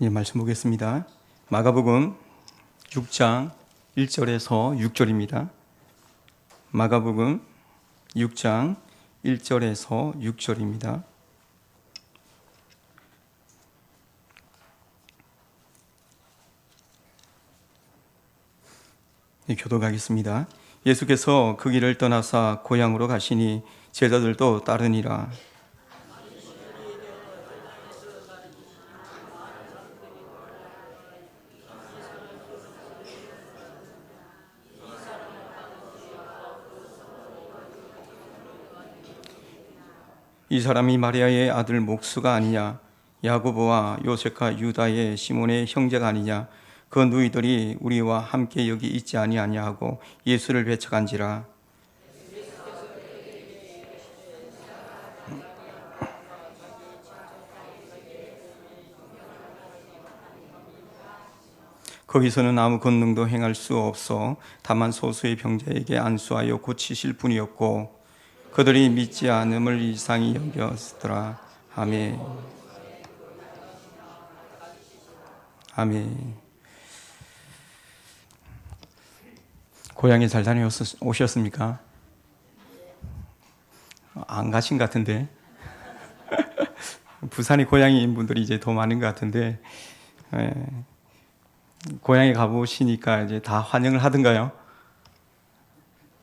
말씀 보겠습니다. 마가복음 6장 1절에서 6절입니다. 마가복음 6장 1절에서 6절입니다. 교독하겠습니다. 예수께서 그 길을 떠나사 고향으로 가시니 제자들도 따르니라. 이 사람이 마리아의 아들 목수가 아니냐? 야고보와 요셉과 유다의 시몬의 형제가 아니냐? 그 누이들이 우리와 함께 여기 있지 아니하냐 하고 예수를 배척한지라. 거기서는 아무 권능도 행할 수 없어 다만 소수의 병자에게 안수하여 고치실 뿐이었고 그들이 믿지 않음을 이상히 여겼더라. 아멘. 아멘. 고향에 잘 다녀오셨습니까? 안 가신 것 같은데. 부산이 고향인 분들이 이제 더 많은 것 같은데, 고향에 가보시니까 이제 다 환영을 하던가요?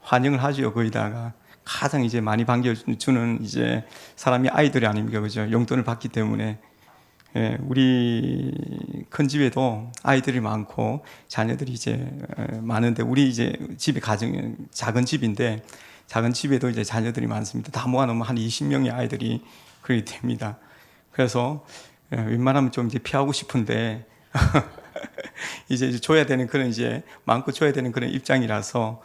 환영을 하죠, 거기다가. 가장 이제 많이 반겨주는 이제 사람이 아이들이 아닙니까? 그죠? 용돈을 받기 때문에. 우리 큰 집에도 아이들이 많고 자녀들이 이제 많은데 우리 이제 집이 작은 집인데 작은 집에도 이제 자녀들이 많습니다. 다 모아놓으면 한 20명의 아이들이 그렇게 됩니다. 그래서 웬만하면 좀 이제 피하고 싶은데 이제 줘야 되는 그런 이제 마음껏 줘야 되는 그런 입장이라서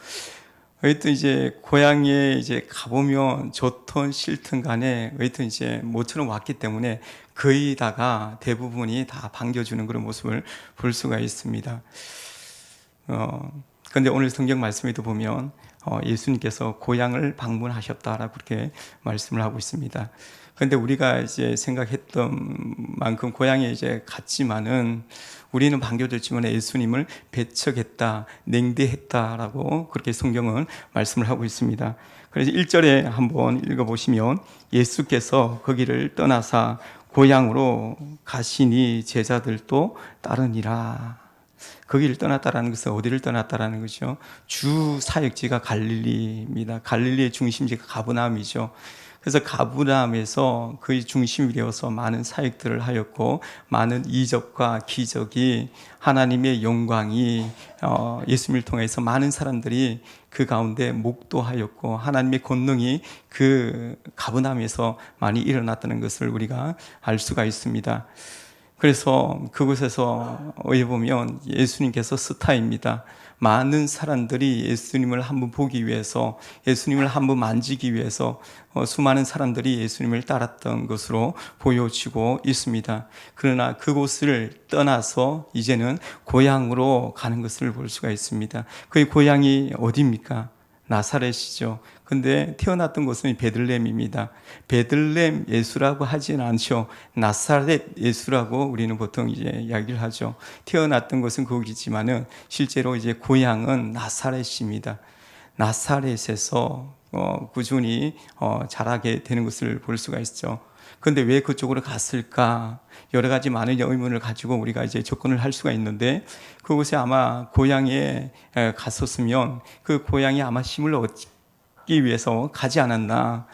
하여튼 이제 고향에 이제 가보면 좋든 싫든 간에 하여튼 이제 모처럼 왔기 때문에 거의 다가 대부분이 다 반겨주는 그런 모습을 볼 수가 있습니다. 그런데 오늘 성경 말씀에도 보면 예수님께서 고향을 방문하셨다라고 그렇게 말씀을 하고 있습니다. 그런데 우리가 이제 생각했던 만큼 고향에 이제 갔지만은 우리는 반겨줬지만 예수님을 배척했다, 냉대했다라고 그렇게 성경은 말씀을 하고 있습니다. 그래서 1절에 한번 읽어보시면 예수께서 거기를 떠나사 고향으로 가시니 제자들도 따르니라. 거기를 떠났다라는 것은 어디를 떠났다라는 것이죠? 주 사역지가 갈릴리입니다. 갈릴리의 중심지가 가버나움이죠. 그래서 가브라함에서 그의 중심이 되어서 많은 사역들을 하였고 많은 이적과 기적이 하나님의 영광이 예수님을 통해서 많은 사람들이 그 가운데 목도하였고 하나님의 권능이 그 가브라함에서 많이 일어났다는 것을 우리가 알 수가 있습니다. 그래서 그곳에서 어디 보면 예수님께서 스타입니다. 많은 사람들이 예수님을 한번 보기 위해서 예수님을 한번 만지기 위해서 수많은 사람들이 예수님을 따랐던 것으로 보여지고 있습니다. 그러나 그곳을 떠나서 이제는 고향으로 가는 것을 볼 수가 있습니다. 그의 고향이 어디입니까? 나사렛이죠. 근데 태어났던 곳은 베들레헴입니다. 베들레헴 예수라고 하지는 않죠. 나사렛 예수라고 우리는 보통 이제 이야기를 하죠. 태어났던 곳은 거기지만은 실제로 이제 고향은 나사렛입니다. 나사렛에서 꾸준히 자라게 되는 것을 볼 수가 있죠. 그런데 왜 그쪽으로 갔을까? 여러 가지 많은 의문을 가지고 우리가 이제 접근을 할 수가 있는데 그곳에 아마 고향에 갔었으면 그 고향이 아마 힘을 얻기 위해서 가지 않았나.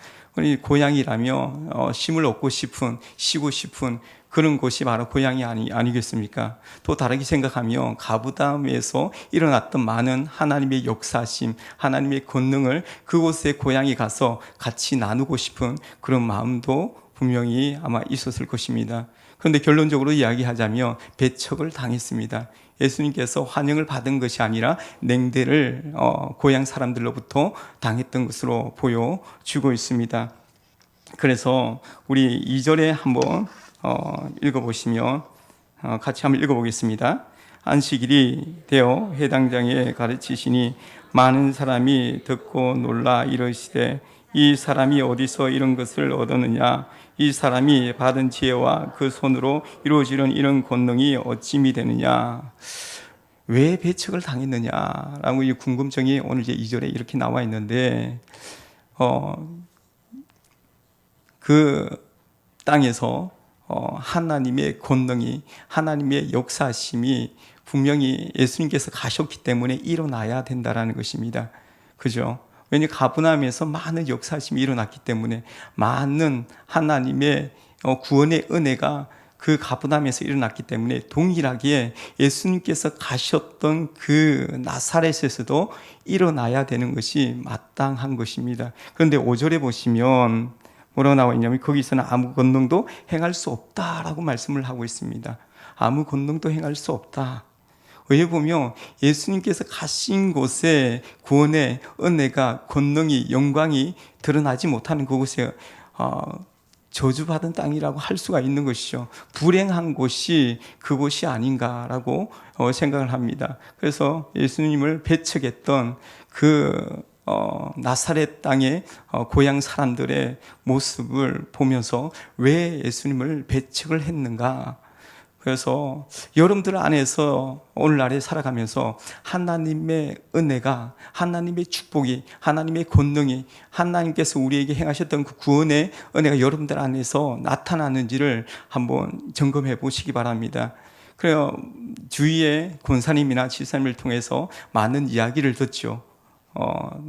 고향이라면 힘을 얻고 싶은, 쉬고 싶은 그런 곳이 바로 고향이 아니겠습니까? 또 다르게 생각하면 가브다움에서 일어났던 많은 하나님의 역사심, 하나님의 권능을 그곳에 고향에 가서 같이 나누고 싶은 그런 마음도 분명히 아마 있었을 것입니다. 그런데 결론적으로 이야기하자면 배척을 당했습니다. 예수님께서 환영을 받은 것이 아니라 냉대를 고향 사람들로부터 당했던 것으로 보여주고 있습니다. 그래서 우리 2절에 한번 읽어보시면 같이 한번 읽어보겠습니다. 안식일이 되어 회당장에 가르치시니 많은 사람이 듣고 놀라 이르시되 이 사람이 어디서 이런 것을 얻었느냐? 이 사람이 받은 지혜와 그 손으로 이루어지는 이런 권능이 어찌미 되느냐? 왜 배척을 당했느냐라고 이 궁금증이 오늘 이제 2절에 이렇게 나와 있는데, 그 땅에서 하나님의 권능이, 하나님의 역사심이 분명히 예수님께서 가셨기 때문에 일어나야 된다라는 것입니다. 그죠? 왜냐 가브나움에서 많은 역사심이 일어났기 때문에, 많은 하나님의 구원의 은혜가 그 가브나움에서 일어났기 때문에 동일하게 예수님께서 가셨던 그 나사렛에서도 일어나야 되는 것이 마땅한 것입니다. 그런데 5절에 보시면 뭐라고 나와 있냐면, 거기서는 아무 권능도 행할 수 없다라고 말씀을 하고 있습니다. 아무 권능도 행할 수 없다. 왜 보면 예수님께서 가신 곳에 구원의 은혜가, 권능이, 영광이 드러나지 못하는 그곳에 저주받은 땅이라고 할 수가 있는 것이죠. 불행한 곳이 그곳이 아닌가라고 생각을 합니다. 그래서 예수님을 배척했던 그 나사렛 땅의 고향 사람들의 모습을 보면서 왜 예수님을 배척을 했는가? 그래서 여러분들 안에서 오늘날에 살아가면서 하나님의 은혜가, 하나님의 축복이, 하나님의 권능이, 하나님께서 우리에게 행하셨던 그 구원의 은혜가 여러분들 안에서 나타나는지를 한번 점검해 보시기 바랍니다. 그래요. 주위에 권사님이나 지사님을 통해서 많은 이야기를 듣죠.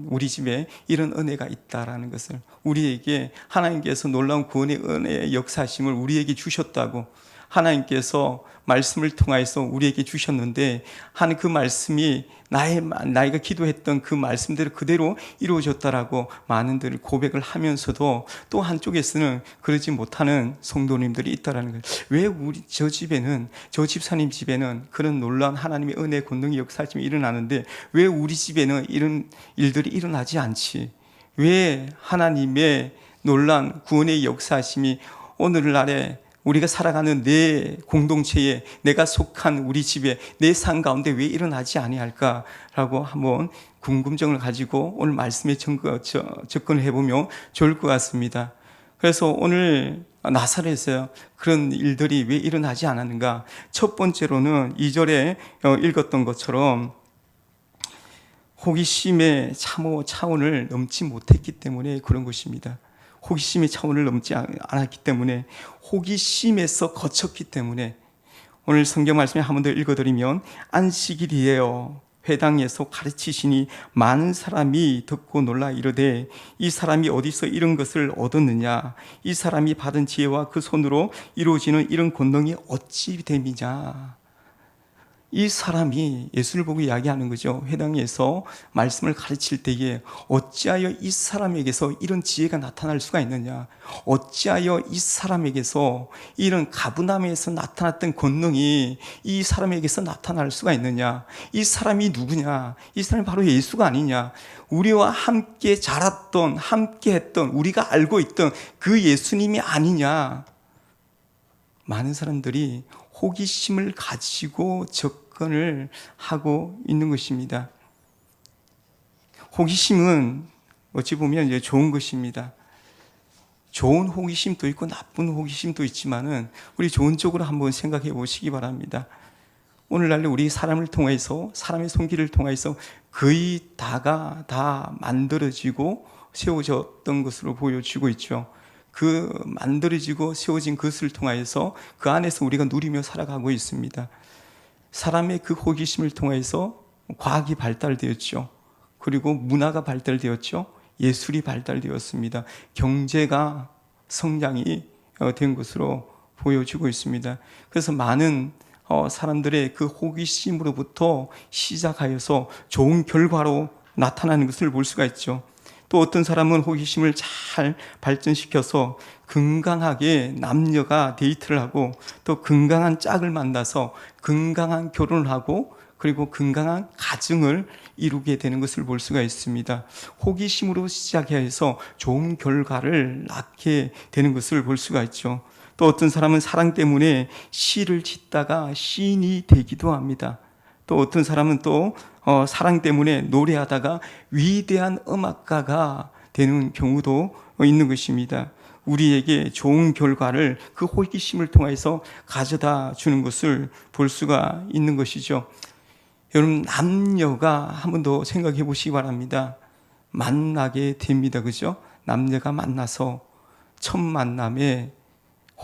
우리 집에 이런 은혜가 있다라는 것을, 우리에게 하나님께서 놀라운 구원의 은혜의 역사심을 우리에게 주셨다고, 하나님께서 말씀을 통하여서 우리에게 주셨는데 하는 그 말씀이 나이가 기도했던 그 말씀대로 그대로 이루어졌다라고 많은들 고백을 하면서도, 또 한쪽에서는 그러지 못하는 성도님들이 있다라는 거예요. 왜 저 집에는, 저 집사님 집에는 그런 놀라운 하나님의 은혜, 권능의 역사심이 일어나는데 왜 우리 집에는 이런 일들이 일어나지 않지? 왜 하나님의 놀라운 구원의 역사심이 오늘날에 우리가 살아가는 내 공동체에, 내가 속한 우리 집에, 내 삶 가운데 왜 일어나지 아니할까라고 한번 궁금증을 가지고 오늘 말씀에 접근을 해보면 좋을 것 같습니다. 그래서 오늘 나사렛에서 그런 일들이 왜 일어나지 않았는가? 첫 번째로는 2절에 읽었던 것처럼 호기심의 차원을 넘지 못했기 때문에 그런 것입니다. 호기심의 차원을 넘지 않았기 때문에, 호기심에서 거쳤기 때문에, 오늘 성경 말씀을 한 번 더 읽어드리면, 안식일이에요. 회당에서 가르치시니 많은 사람이 듣고 놀라 이르되 이 사람이 어디서 이런 것을 얻었느냐? 이 사람이 받은 지혜와 그 손으로 이루어지는 이런 권능이 어찌 됨이냐? 이 사람이 예수를 보고 이야기하는 거죠. 회당에서 말씀을 가르칠 때에 어찌하여 이 사람에게서 이런 지혜가 나타날 수가 있느냐? 어찌하여 이 사람에게서 이런 가브나움에서 나타났던 권능이 이 사람에게서 나타날 수가 있느냐? 이 사람이 누구냐? 이 사람이 바로 예수가 아니냐? 우리와 함께 자랐던, 함께 했던, 우리가 알고 있던 그 예수님이 아니냐? 많은 사람들이 호기심을 가지고 접근을 하고 있는 것입니다. 호기심은 어찌 보면 이제 좋은 것입니다. 좋은 호기심도 있고 나쁜 호기심도 있지만은 우리 좋은 쪽으로 한번 생각해 보시기 바랍니다. 오늘날 우리 사람을 통해서, 사람의 손길을 통해서 거의 다가 다 만들어지고 세워졌던 것으로 보여지고 있죠. 그 만들어지고 세워진 것을 통하여서 그 안에서 우리가 누리며 살아가고 있습니다. 사람의 그 호기심을 통해서 과학이 발달되었죠. 그리고 문화가 발달되었죠. 예술이 발달되었습니다. 경제가 성장이 된 것으로 보여지고 있습니다. 그래서 많은 사람들의 그 호기심으로부터 시작하여서 좋은 결과로 나타나는 것을 볼 수가 있죠. 또 어떤 사람은 호기심을 잘 발전시켜서 건강하게 남녀가 데이트를 하고, 또 건강한 짝을 만나서 건강한 결혼을 하고, 그리고 건강한 가정을 이루게 되는 것을 볼 수가 있습니다. 호기심으로 시작해서 좋은 결과를 낳게 되는 것을 볼 수가 있죠. 또 어떤 사람은 사랑 때문에 시를 짓다가 시인이 되기도 합니다. 또 어떤 사람은 또 사랑 때문에 노래하다가 위대한 음악가가 되는 경우도 있는 것입니다. 우리에게 좋은 결과를 그 호기심을 통해서 가져다 주는 것을 볼 수가 있는 것이죠. 여러분, 남녀가 한 번 더 생각해 보시기 바랍니다. 만나게 됩니다. 그죠? 남녀가 만나서 첫 만남에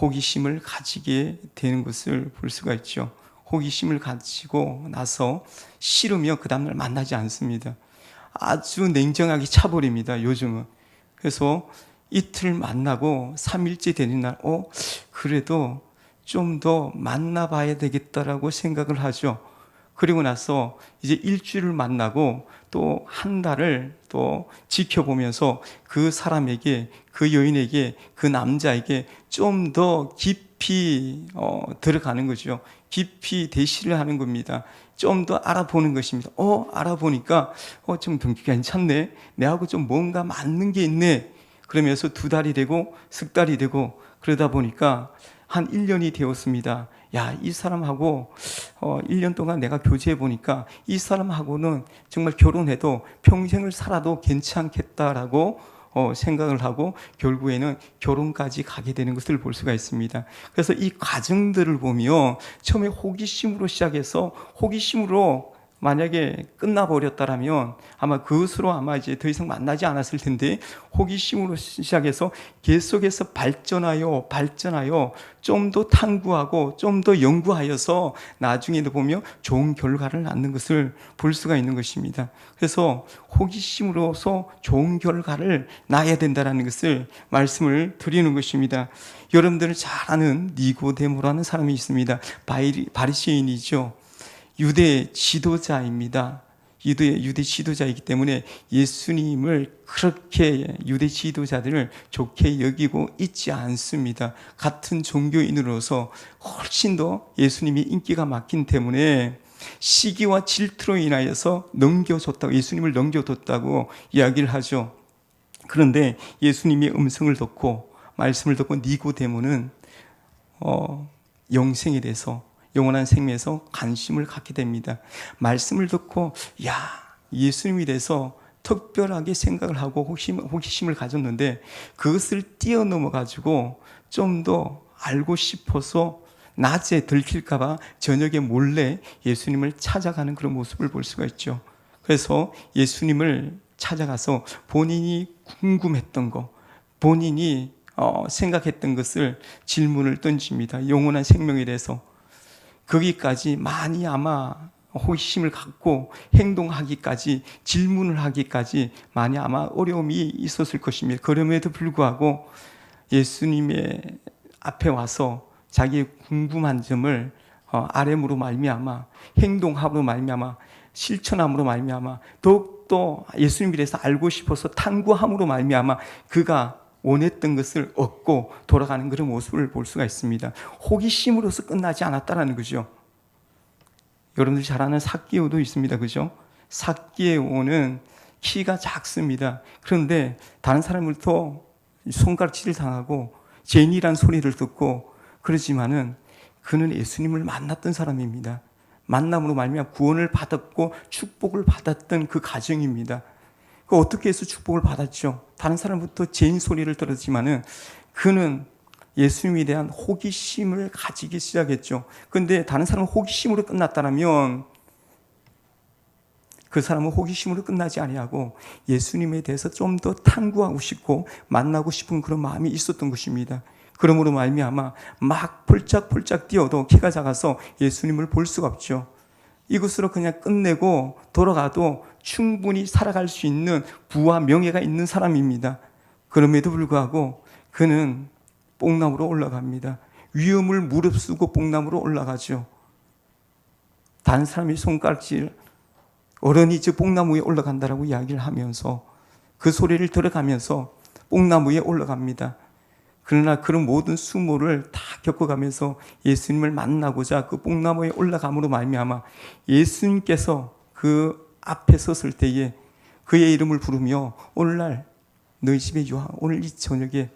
호기심을 가지게 되는 것을 볼 수가 있죠. 호기심을 가지고 나서 싫으면 그 다음날 만나지 않습니다. 아주 냉정하게 차버립니다. 요즘은. 그래서 이틀 만나고 3일째 되는 날, 그래도 좀 더 만나봐야 되겠다라고 생각을 하죠. 그리고 나서 이제 일주일을 만나고 또 한 달을 또 지켜보면서 그 사람에게, 그 여인에게, 그 남자에게 좀 더 깊이 들어가는 거죠. 깊이 대시를 하는 겁니다. 좀 더 알아보는 것입니다. 알아보니까 좀 괜찮네. 내하고 좀 뭔가 맞는 게 있네. 그러면서 2달이 되고 석 달이 되고 그러다 보니까 한 1년이 되었습니다. 야, 이 사람하고 1년 동안 내가 교제해 보니까 이 사람하고는 정말 결혼해도 평생을 살아도 괜찮겠다라고 생각을 하고 결국에는 결혼까지 가게 되는 것을 볼 수가 있습니다. 그래서 이 과정들을 보면 처음에 호기심으로 시작해서 호기심으로 만약에 끝나버렸다라면 아마 그것으로 아마 이제 더 이상 만나지 않았을 텐데, 호기심으로 시작해서 계속해서 발전하여 좀 더 탐구하고 좀 더 연구하여서 나중에도 보면 좋은 결과를 낳는 것을 볼 수가 있는 것입니다. 그래서 호기심으로서 좋은 결과를 낳아야 된다는 것을 말씀을 드리는 것입니다. 여러분들 잘 아는 니고데모라는 사람이 있습니다. 바리새인이죠. 유대 지도자입니다. 유대 지도자이기 때문에 예수님을 그렇게 유대 지도자들을 좋게 여기고 있지 않습니다. 같은 종교인으로서 훨씬 더 예수님이 인기가 많기 때문에 시기와 질투로 인하여서 예수님을 넘겨줬다고 이야기를 하죠. 그런데 예수님의 음성을 듣고 말씀을 듣고 니고데모는 영생에 대해서, 영원한 생명에서 관심을 갖게 됩니다. 말씀을 듣고 예수님에 대해서 특별하게 생각을 하고 호기심을 가졌는데 그것을 뛰어넘어 가지고 좀 더 알고 싶어서 낮에 들킬까 봐 저녁에 몰래 예수님을 찾아가는 그런 모습을 볼 수가 있죠. 그래서 예수님을 찾아가서 본인이 궁금했던 거, 본인이 생각했던 것을 질문을 던집니다. 영원한 생명에 대해서. 거기까지 많이 아마 호기심을 갖고 행동하기까지, 질문을 하기까지 많이 아마 어려움이 있었을 것입니다. 그럼에도 불구하고 예수님의 앞에 와서 자기의 궁금한 점을 아뢰므로 말미암아, 행동함으로 말미암아, 실천함으로 말미암아, 더욱더 예수님에 대해서 알고 싶어서 탐구함으로 말미암아 그가 원했던 것을 얻고 돌아가는 그런 모습을 볼 수가 있습니다. 호기심으로서 끝나지 않았다는 거죠. 여러분들이 잘 아는 삭개오도 있습니다. 그죠? 삭개오는 키가 작습니다. 그런데 다른 사람들부터 손가락질을 당하고 죄인이란 소리를 듣고 그러지만은 그는 예수님을 만났던 사람입니다. 만남으로 말미암아 구원을 받았고 축복을 받았던 그 가정입니다. 어떻게 해서 축복을 받았죠? 다른 사람부터 죄인 소리를 들었지만은 그는 예수님에 대한 호기심을 가지기 시작했죠. 그런데 다른 사람은 호기심으로 끝났다면 그 사람은 호기심으로 끝나지 아니하고 예수님에 대해서 좀 더 탐구하고 싶고 만나고 싶은 그런 마음이 있었던 것입니다. 그러므로 말미암아 막 폴짝폴짝 뛰어도 키가 작아서 예수님을 볼 수가 없죠. 이것으로 그냥 끝내고 돌아가도 충분히 살아갈 수 있는 부와 명예가 있는 사람입니다. 그럼에도 불구하고 그는 뽕나무로 올라갑니다. 위험을 무릅쓰고 뽕나무로 올라가죠. 다른 사람이 손가락질, 어른이 저 뽕나무 위에 올라간다라고 이야기를 하면서 그 소리를 들어가면서 뽕나무 위에 올라갑니다. 그러나 그런 모든 수모를 다 겪어가면서 예수님을 만나고자 그 뽕나무에 올라감으로 말미암아 예수님께서 그 앞에 섰을 때에 그의 이름을 부르며 오늘날 너희 집에 오늘 이 저녁에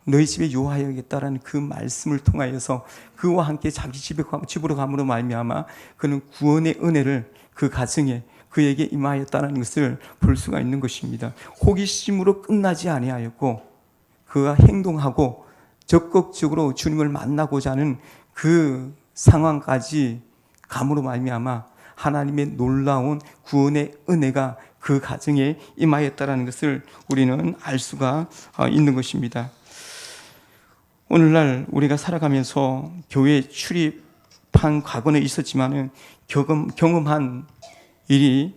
너희 집에 유하여야겠다라는 그 말씀을 통하여서 그와 함께 자기 집으로 감으로 말미암아 그는 구원의 은혜를 그 가정에, 그에게 임하였다는 것을 볼 수가 있는 것입니다. 호기심으로 끝나지 아니하였고 그가 행동하고 적극적으로 주님을 만나고자 하는 그 상황까지 감으로 말미암아 하나님의 놀라운 구원의 은혜가 그 가정에 임하였다는 것을 우리는 알 수가 있는 것입니다. 오늘날 우리가 살아가면서 교회에 출입한 과거는 있었지만은 경험한 일이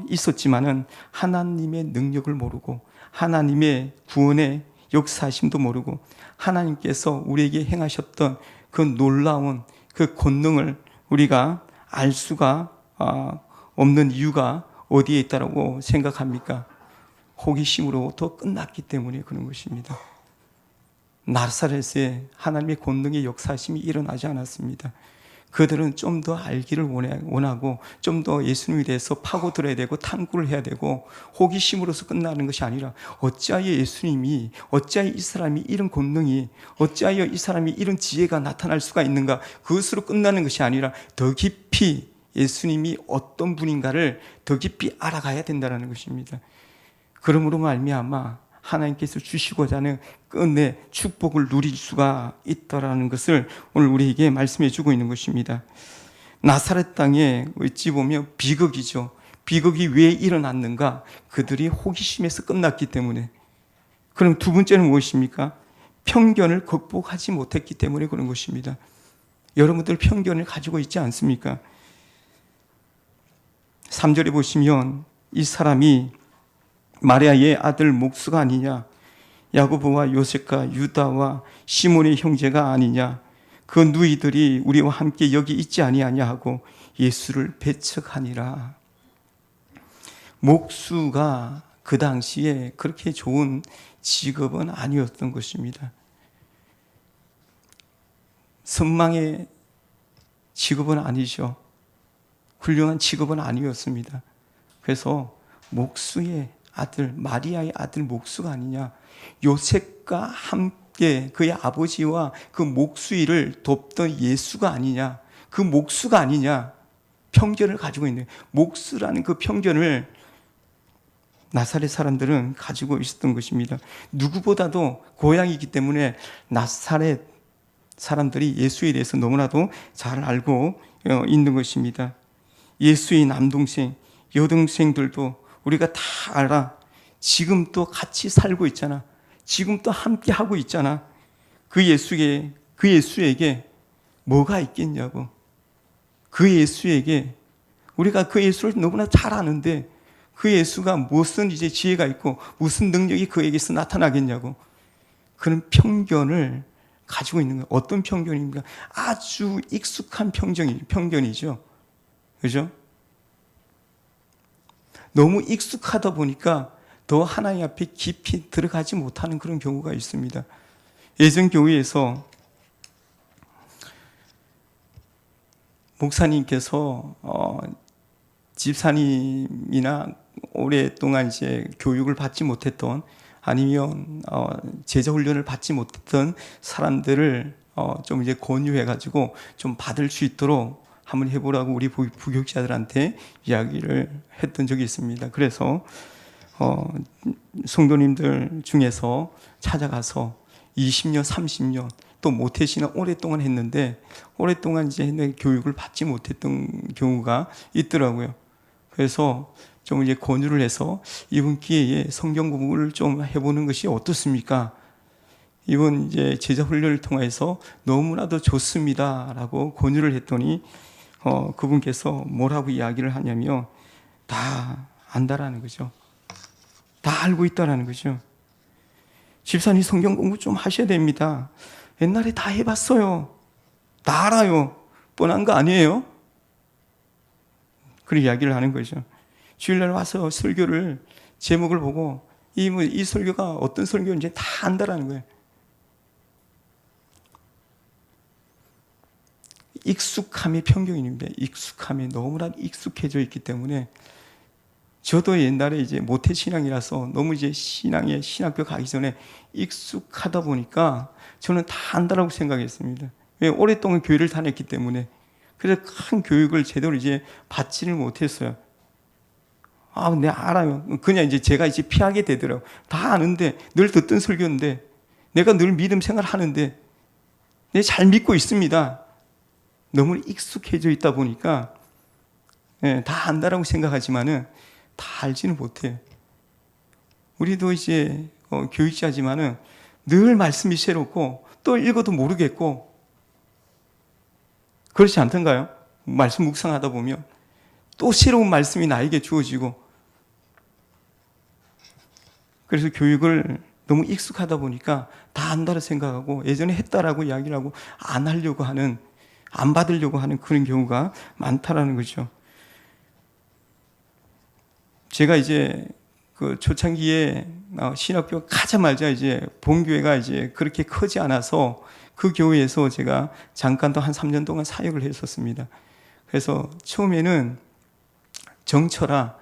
있었지만은 하나님의 능력을 모르고 하나님의 구원의 역사심도 모르고 하나님께서 우리에게 행하셨던 그 놀라운 그 권능을 우리가 알 수가 없는 이유가 어디에 있다고 생각합니까? 호기심으로부터 끝났기 때문에 그런 것입니다. 나사렛에 하나님의 권능의 역사심이 일어나지 않았습니다. 그들은 좀 더 알기를 원하고 좀 더 예수님에 대해서 파고들어야 되고 탐구를 해야 되고 호기심으로서 끝나는 것이 아니라 어찌하여 예수님이, 어찌하여 이 사람이 이런 권능이, 어찌하여 이 사람이 이런 지혜가 나타날 수가 있는가, 그것으로 끝나는 것이 아니라 더 깊이 예수님이 어떤 분인가를 더 깊이 알아가야 된다는 것입니다. 그러므로 말미암아 하나님께서 주시고자 하는 끝내 축복을 누릴 수가 있다라는 것을 오늘 우리에게 말씀해 주고 있는 것입니다. 나사렛 땅에 어찌 보면 비극이죠. 비극이 왜 일어났는가? 그들이 호기심에서 끝났기 때문에. 그럼 두 번째는 무엇입니까? 편견을 극복하지 못했기 때문에 그런 것입니다. 여러분들 편견을 가지고 있지 않습니까? 3절에 보시면 이 사람이 마리아의 아들 목수가 아니냐, 야고보와 요셉과 유다와 시몬의 형제가 아니냐, 그 누이들이 우리와 함께 여기 있지 아니하냐 하고 예수를 배척하니라. 목수가 그 당시에 그렇게 좋은 직업은 아니었던 것입니다. 선망의 직업은 아니죠. 훌륭한 직업은 아니었습니다. 그래서 목수의 아들, 마리아의 아들 목수가 아니냐, 요셉과 함께 그의 아버지와 그 목수일을 돕던 예수가 아니냐, 그 목수가 아니냐, 편견을 가지고 있는, 목수라는 그 편견을 나사렛 사람들은 가지고 있었던 것입니다. 누구보다도 고향이기 때문에 나사렛 사람들이 예수에 대해서 너무나도 잘 알고 있는 것입니다. 예수의 남동생, 여동생들도 우리가 다 알아. 지금 또 같이 살고 있잖아. 지금 또 함께 하고 있잖아. 그 예수에게 뭐가 있겠냐고. 그 예수에게 우리가 그 예수를 너무나 잘 아는데 그 예수가 무슨 이제 지혜가 있고 무슨 능력이 그에게서 나타나겠냐고. 그런 편견을 가지고 있는 거예요. 어떤 편견입니까? 아주 익숙한 편견이죠. 그죠? 너무 익숙하다 보니까 더 하나님 앞에 깊이 들어가지 못하는 그런 경우가 있습니다. 예전 교회에서 목사님께서 집사님이나 오랫동안 이제 교육을 받지 못했던 아니면 제자 훈련을 받지 못했던 사람들을 좀 이제 권유해가지고 좀 받을 수 있도록 한번 해보라고 우리 부교육자들한테 이야기를 했던 적이 있습니다. 그래서 성도님들 중에서 찾아가서 20년, 30년 또 모태신앙 오랫동안 했는데 오랫동안 이제 교육을 받지 못했던 경우가 있더라고요. 그래서 좀 이제 권유를 해서 이번 기회에 성경 공부를 좀 해보는 것이 어떻습니까? 이번 이제 제자 훈련을 통해서 너무나도 좋습니다라고 권유를 했더니 그분께서 뭐라고 이야기를 하냐면 다 안다라는 거죠. 다 알고 있다라는 거죠. 집사님 성경 공부 좀 하셔야 됩니다. 옛날에 다 해봤어요. 다 알아요. 뻔한 거 아니에요? 그런 이야기를 하는 거죠. 주일날 와서 설교를 제목을 보고 이 설교가 어떤 설교인지 다 안다라는 거예요. 익숙함의 편견입니다. 익숙함이 너무나 익숙해져 있기 때문에 저도 옛날에 이제 모태신앙이라서 너무 이제 신학교 가기 전에 익숙하다 보니까 저는 다 안다라고 생각했습니다. 왜? 오랫동안 교회를 다녔기 때문에. 그래서 큰 교육을 제대로 이제 받지를 못했어요. 아, 네, 알아요. 그냥 이제 제가 이제 피하게 되더라고요. 다 아는데, 늘 듣던 설교인데, 내가 늘 믿음 생활 하는데, 내 잘 믿고 있습니다. 너무 익숙해져 있다 보니까, 예, 다 안다라고 생각하지만은, 다 알지는 못해요. 우리도 이제, 교육자지만은, 늘 말씀이 새롭고, 또 읽어도 모르겠고, 그렇지 않던가요? 말씀 묵상하다 보면, 또 새로운 말씀이 나에게 주어지고, 그래서 교육을 너무 익숙하다 보니까 다 안다고 생각하고 예전에 했다라고 이야기를 하고 안 하려고 하는, 안 받으려고 하는 그런 경우가 많다라는 거죠. 제가 이제 그 초창기에 신학교 가자마자 이제 본교회가 이제 그렇게 크지 않아서 그 교회에서 제가 잠깐 또 한 3년 동안 사역을 했었습니다. 그래서 처음에는 정철아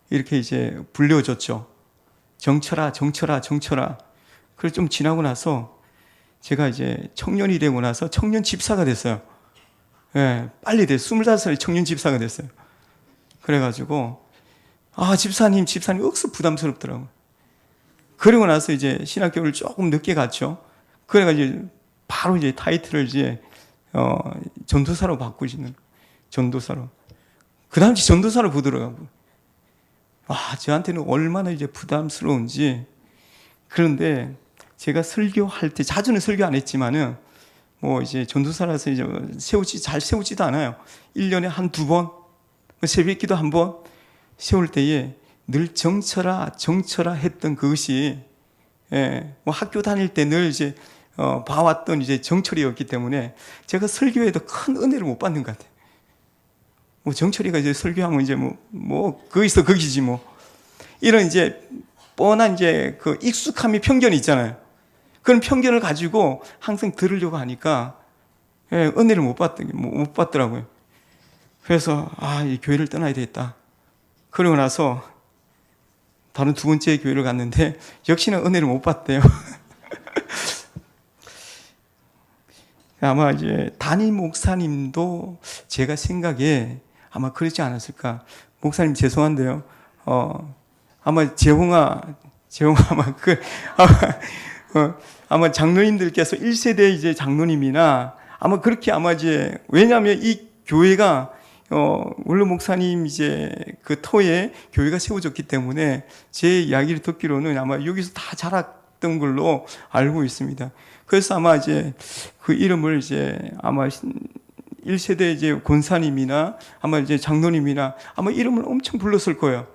이렇게 이제 불려줬죠. 정철아, 정철아, 정철아. 그래서 좀 지나고 나서 제가 이제 청년이 되고 나서 청년 집사가 됐어요. 예, 빨리 됐어요. 25살에 청년 집사가 됐어요. 그래가지고, 아, 집사님 억수 부담스럽더라고요. 그러고 나서 이제 신학교를 조금 늦게 갔죠. 그래가지고 바로 이제 타이틀을 이제, 전도사로 바꾸시는, 전도사로. 그 다음 전도사로 부르더라고요. 와, 저한테는 얼마나 이제 부담스러운지. 그런데 제가 설교할 때, 자주는 설교 안 했지만은, 뭐 이제 전도사라서 이제 잘 세우지도 않아요. 1년에 한두 번, 새벽 기도 한 번 세울 때에 늘 정철아, 정철아 했던 그것이, 예, 뭐 학교 다닐 때 늘 이제, 봐왔던 이제 정철이었기 때문에 제가 설교에도 큰 은혜를 못 받는 것 같아요. 뭐 정철이가 이제 설교하면 이제 거기서 거기지 뭐. 이런 이제 뻔한 이제 그 익숙함이 편견이 있잖아요. 그런 편견을 가지고 항상 들으려고 하니까, 예, 은혜를 못 받더라고요. 그래서, 아, 이 교회를 떠나야 되겠다. 그러고 나서 다른 두 번째 교회를 갔는데, 역시나 은혜를 못 받대요. 아마 이제 담임 목사님도 제가 생각에 아마 그렇지 않았을까. 목사님 죄송한데요. 아마 재홍아 아마 장로님들께서 1세대 이제 장로님이나 아마 그렇게 아마 이제, 왜냐하면 이 교회가 원로 목사님 이제 그 터에 교회가 세워졌기 때문에 제 이야기를 듣기로는 아마 여기서 다 자랐던 걸로 알고 있습니다. 그래서 아마 이제 그 이름을 이제 아마 1세대 이제 권사님이나 아마 이제 장로님이나 아마 이름을 엄청 불렀을 거예요.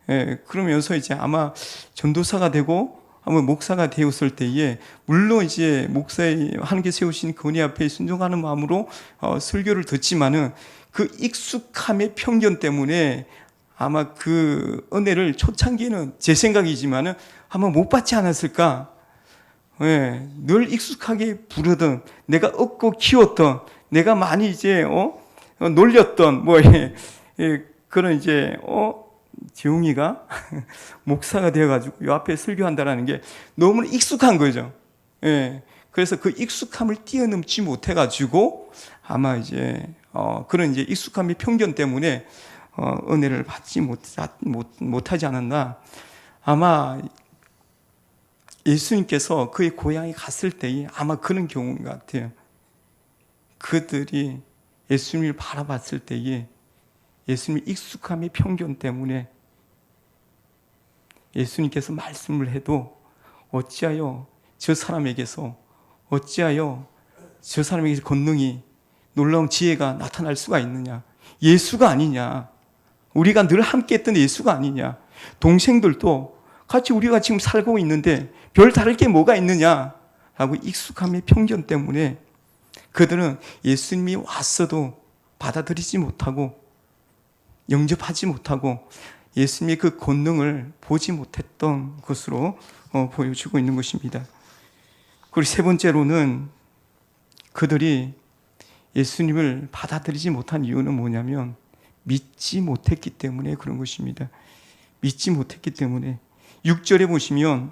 예, 그러면서 이제 아마 전도사가 되고 아마 목사가 되었을 때에, 물론 이제 목사의 하나님께 세우신 권위 앞에 순종하는 마음으로 설교를 듣지만은 그 익숙함의 편견 때문에 아마 그 은혜를 초창기에는 제 생각이지만은 아마 못 받지 않았을까. 예, 늘 익숙하게 부르던, 내가 얻고 키웠던, 내가 많이 이제 놀렸던 그런 이제 재웅이가 목사가 되어가지고 요 앞에 설교한다라는 게 너무 익숙한 거죠. 예, 그래서 그 익숙함을 뛰어넘지 못해가지고 아마 이제 그런 이제 익숙함의 편견 때문에 은혜를 받지 못하지 않았나. 아마 예수님께서 그의 고향에 갔을 때에 아마 그런 경우인 것 같아요. 그들이 예수님을 바라봤을 때에 예수님의 익숙함의 편견 때문에 예수님께서 말씀을 해도 어찌하여 저 사람에게서 권능이, 놀라운 지혜가 나타날 수가 있느냐. 예수가 아니냐. 우리가 늘 함께 했던 예수가 아니냐. 동생들도 같이 우리가 지금 살고 있는데 별 다를 게 뭐가 있느냐 라고 익숙함의 편견 때문에 그들은 예수님이 왔어도 받아들이지 못하고 영접하지 못하고 예수님의 그 권능을 보지 못했던 것으로 보여주고 있는 것입니다. 그리고 세 번째로는 그들이 예수님을 받아들이지 못한 이유는 뭐냐면 믿지 못했기 때문에 그런 것입니다. 믿지 못했기 때문에 6절에 보시면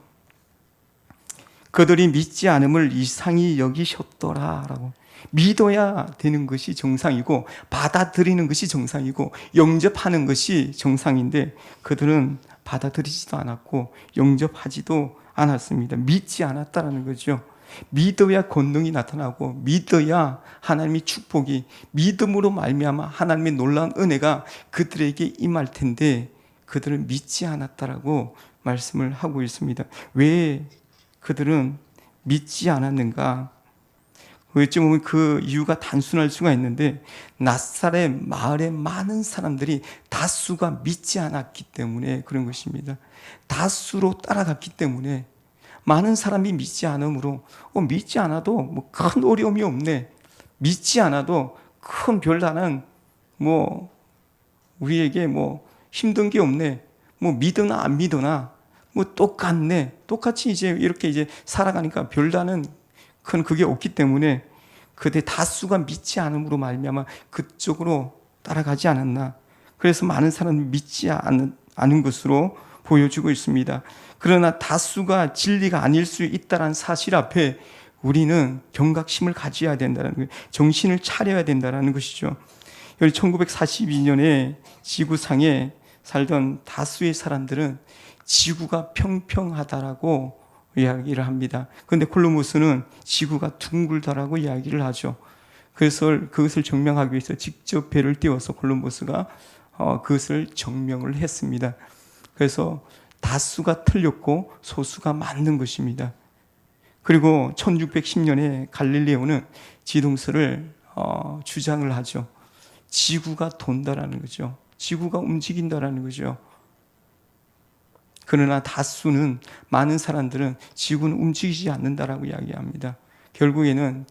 그들이 믿지 않음을 이상히 여기셨더라라고. 믿어야 되는 것이 정상이고 받아들이는 것이 정상이고 영접하는 것이 정상인데 그들은 받아들이지도 않았고 영접하지도 않았습니다. 믿지 않았다라는 거죠. 믿어야 권능이 나타나고 믿어야 하나님의 축복이, 믿음으로 말미암아 하나님의 놀라운 은혜가 그들에게 임할 텐데 그들은 믿지 않았다라고 말씀을 하고 있습니다. 왜 그들은 믿지 않았는가? 어찌 보면 그 이유가 단순할 수가 있는데 나사렛 마을의 많은 사람들이 다수가 믿지 않았기 때문에 그런 것입니다. 다수로 따라갔기 때문에 많은 사람이 믿지 않으므로 믿지 않아도 뭐 큰 어려움이 없네, 믿지 않아도 큰 별다른 뭐 우리에게 뭐 힘든 게 없네, 뭐 믿으나 안 믿으나 뭐 똑같네, 똑같이 이제 이렇게 이제 살아가니까 별다른 큰 그게 없기 때문에 그들 다수가 믿지 않음으로 말미암아 그쪽으로 따라가지 않았나. 그래서 많은 사람이 믿지 않은 것으로 보여주고 있습니다. 그러나 다수가 진리가 아닐 수 있다는 사실 앞에 우리는 경각심을 가져야 된다는 거예요. 정신을 차려야 된다는 것이죠. 1942년에 지구상에 살던 다수의 사람들은 지구가 평평하다라고 이야기를 합니다. 그런데 콜럼버스는 지구가 둥글다라고 이야기를 하죠. 그래서 그것을 증명하기 위해서 직접 배를 띄워서 콜럼버스가 그것을 증명을 했습니다. 그래서 다수가 틀렸고 소수가 맞는 것입니다. 그리고 1610년에 갈릴레오는 지동설을 주장을 하죠. 지구가 돈다라는 거죠. 지구가 움직인다라는 거죠. 그러나 다수는, 많은 사람들은 지구는 움직이지 않는다라고 이야기합니다. 결국에는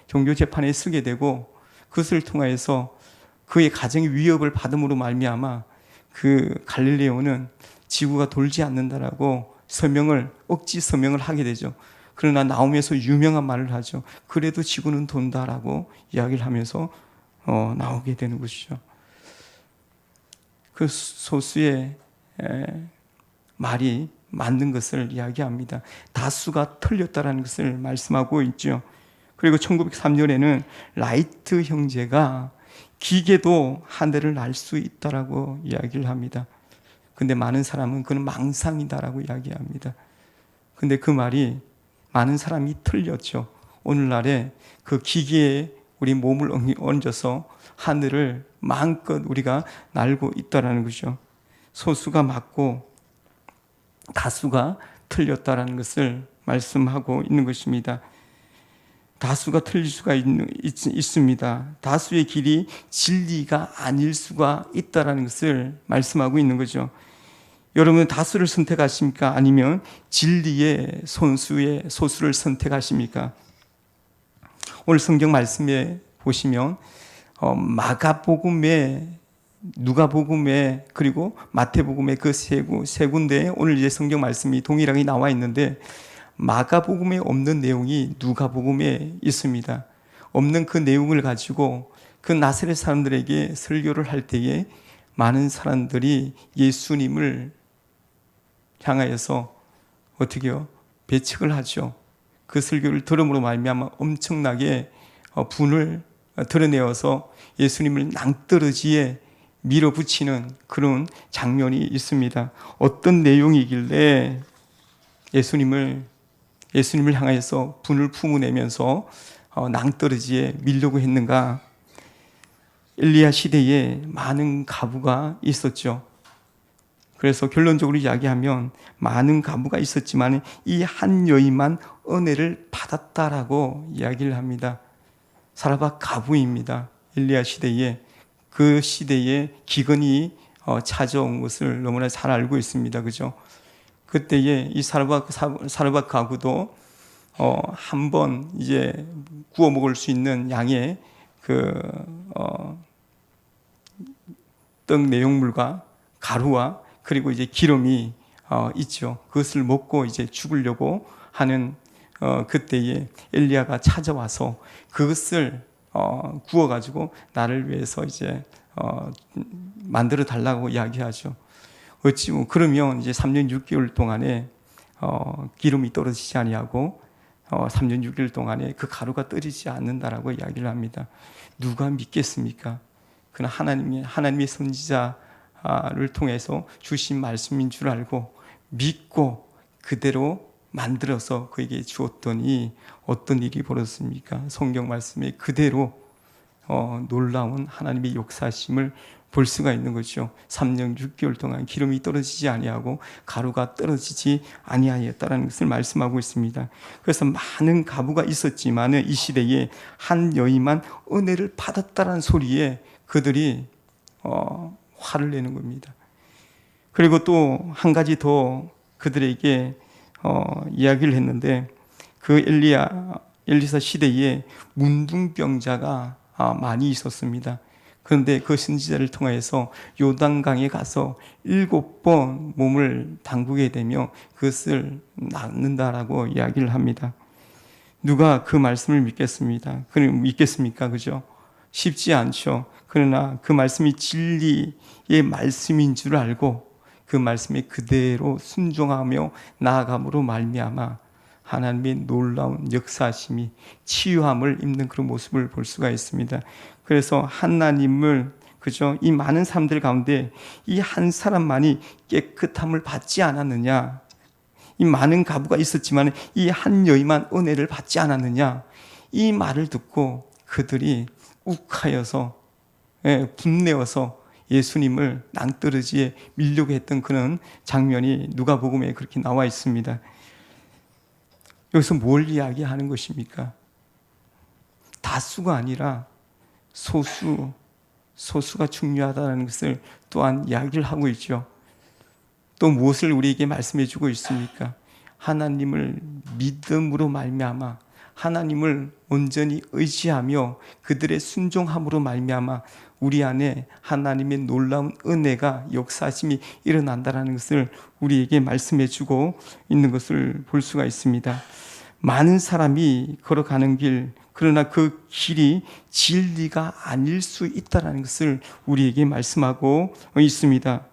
종교 재판에 쓰게 되고 그것을 통하여서 그의 가정의 위협을 받음으로 말미암아 그 갈릴레오는 지구가 돌지 않는다라고 억지 서명을 하게 되죠. 그러나 나오면서 유명한 말을 하죠. 그래도 지구는 돈다라고 이야기를 하면서 나오게 되는 것이죠. 그 소수의 말이 맞는 것을 이야기합니다. 다수가 틀렸다라는 것을 말씀하고 있죠. 그리고 1903년에는 라이트 형제가 기계도 하늘을 날 수 있다라고 이야기를 합니다. 근데 많은 사람은 그는 망상이다라고 이야기합니다. 근데 그 말이 많은 사람이 틀렸죠. 오늘날에 그 기계에 우리 몸을 얹어서 하늘을 마음껏 우리가 날고 있다라는 것이죠. 소수가 맞고 다수가 틀렸다라는 것을 말씀하고 있는 것입니다. 다수가 틀릴 수가 있습니다. 다수의 길이 진리가 아닐 수가 있다라는 것을 말씀하고 있는 거죠. 여러분 다수를 선택하십니까? 아니면 진리의 소수를 선택하십니까? 오늘 성경 말씀에 보시면 마가복음에, 누가복음에, 그리고 마태복음에 그 세 군데에 오늘 이제 성경 말씀이 동일하게 나와 있는데 마가복음에 없는 내용이 누가복음에 있습니다. 없는 그 내용을 가지고 그 나사렛 사람들에게 설교를 할 때에 많은 사람들이 예수님을 향하여서 어떻게요? 배척을 하죠. 그 설교를 들음으로 말미암아 엄청나게 분을 드러내어서 예수님을 낭떠러지에 밀어붙이는 그런 장면이 있습니다. 어떤 내용이길래 예수님을 향하여서 분을 품어내면서 낭떠러지에 밀려고 했는가? 엘리야 시대에 많은 가부가 있었죠. 그래서 결론적으로 이야기하면 많은 가부가 있었지만 이 한 여인만 은혜를 받았다라고 이야기를 합니다. 사라밧 가부입니다. 엘리야 시대에, 그 시대에 기근이 찾아온 것을 너무나 잘 알고 있습니다. 그죠? 그때에 이 사르밧 가구도 한번 이제 구워 먹을 수 있는 양의 떡 내용물과 가루와 그리고 이제 기름이 있죠. 그것을 먹고 이제 죽으려고 하는 그때에 엘리야가 찾아와서 그것을 구워 가지고 나를 위해서 이제 만들어 달라고 이야기하죠. 어찌 그러면 이제 3년 6개월 동안에 기름이 떨어지지 아니하고 3년 6일 동안에 그 가루가 떨어지지 않는다라고 이야기를 합니다. 누가 믿겠습니까? 그는 하나님의 선지자를 통해서 주신 말씀인 줄 알고 믿고 그대로 만들어서 그에게 주었더니 어떤 일이 벌어졌습니까? 성경 말씀에 그대로 놀라운 하나님의 역사심을 볼 수가 있는 거죠. 3년 6개월 동안 기름이 떨어지지 아니하고 가루가 떨어지지 아니하였다라는 것을 말씀하고 있습니다. 그래서 많은 가부가 있었지만 이 시대에 한 여인만 은혜를 받았다는 소리에 그들이 화를 내는 겁니다. 그리고 또 한 가지 더 그들에게 이야기를 했는데 그 엘리사 시대에 문둥병자가 많이 있었습니다. 그런데 그 선지자를 통하여서 요단강에 가서 7번 몸을 담그게 되며 그것을 낫는다라고 이야기를 합니다. 누가 그 말씀을 믿겠습니까? 그죠? 쉽지 않죠. 그러나 그 말씀이 진리의 말씀인 줄 알고 그 말씀에 그대로 순종하며 나아감으로 말미암아 하나님의 놀라운 역사심이 치유함을 입는 그런 모습을 볼 수가 있습니다. 그래서 하나님을 이 많은 사람들 가운데 이 한 사람만이 깨끗함을 받지 않았느냐? 이 많은 가부가 있었지만 이 한 여인만 은혜를 받지 않았느냐? 이 말을 듣고 그들이 욱하여서 분내어서 예수님을 낭떠러지에 밀려고 했던 그런 장면이 누가복음에 그렇게 나와 있습니다. 여기서 뭘 이야기하는 것입니까? 다수가 아니라 소수가 중요하다는 것을 또한 이야기를 하고 있죠. 또 무엇을 우리에게 말씀해 주고 있습니까? 하나님을 믿음으로 말미암아 하나님을 온전히 의지하며 그들의 순종함으로 말미암아 우리 안에 하나님의 놀라운 은혜가 역사심이 일어난다는 것을 우리에게 말씀해 주고 있는 것을 볼 수가 있습니다. 많은 사람이 걸어가는 길, 그러나 그 길이 진리가 아닐 수 있다는 것을 우리에게 말씀하고 있습니다.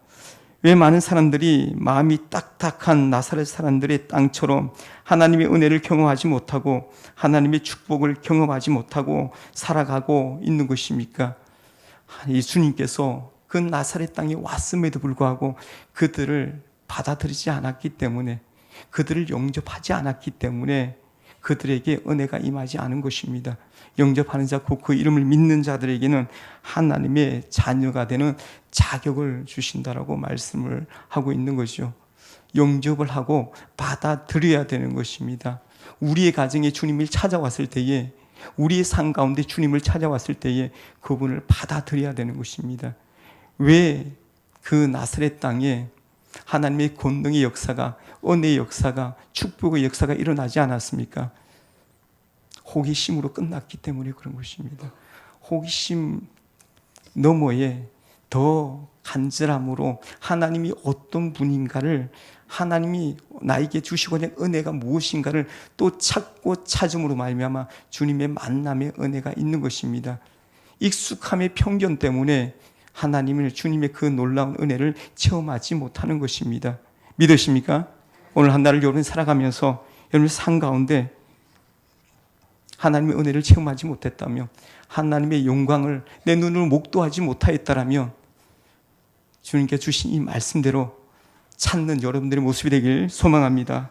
왜 많은 사람들이 마음이 딱딱한 나사렛 사람들의 땅처럼 하나님의 은혜를 경험하지 못하고 하나님의 축복을 경험하지 못하고 살아가고 있는 것입니까? 예수님께서 그 나사렛 땅에 왔음에도 불구하고 그들을 받아들이지 않았기 때문에, 그들을 영접하지 않았기 때문에 그들에게 은혜가 임하지 않은 것입니다. 영접하는 자, 곧 그 이름을 믿는 자들에게는 하나님의 자녀가 되는 자격을 주신다라고 말씀을 하고 있는 거죠. 영접을 하고 받아들여야 되는 것입니다. 우리의 가정에 주님이 찾아왔을 때에, 우리의 삶 가운데 주님을 찾아왔을 때에 그분을 받아들여야 되는 것입니다. 왜 그 나사렛 땅에 하나님의 권능의 역사가, 은혜의 역사가, 축복의 역사가 일어나지 않았습니까? 호기심으로 끝났기 때문에 그런 것입니다. 호기심 너머에 더 간절함으로 하나님이 어떤 분인가를, 하나님이 나에게 주시고자 은혜가 무엇인가를 또 찾고 찾음으로 말미암아 주님의 만남의 은혜가 있는 것입니다. 익숙함의 편견 때문에 하나님을, 주님의 그 놀라운 은혜를 체험하지 못하는 것입니다. 믿으십니까? 오늘 한 달을 여러분 살아가면서 여러분 삶 가운데 하나님의 은혜를 체험하지 못했다면, 하나님의 영광을 내 눈으로 목도하지 못하였다면 주님께 주신 이 말씀대로 찾는 여러분들의 모습이 되길 소망합니다.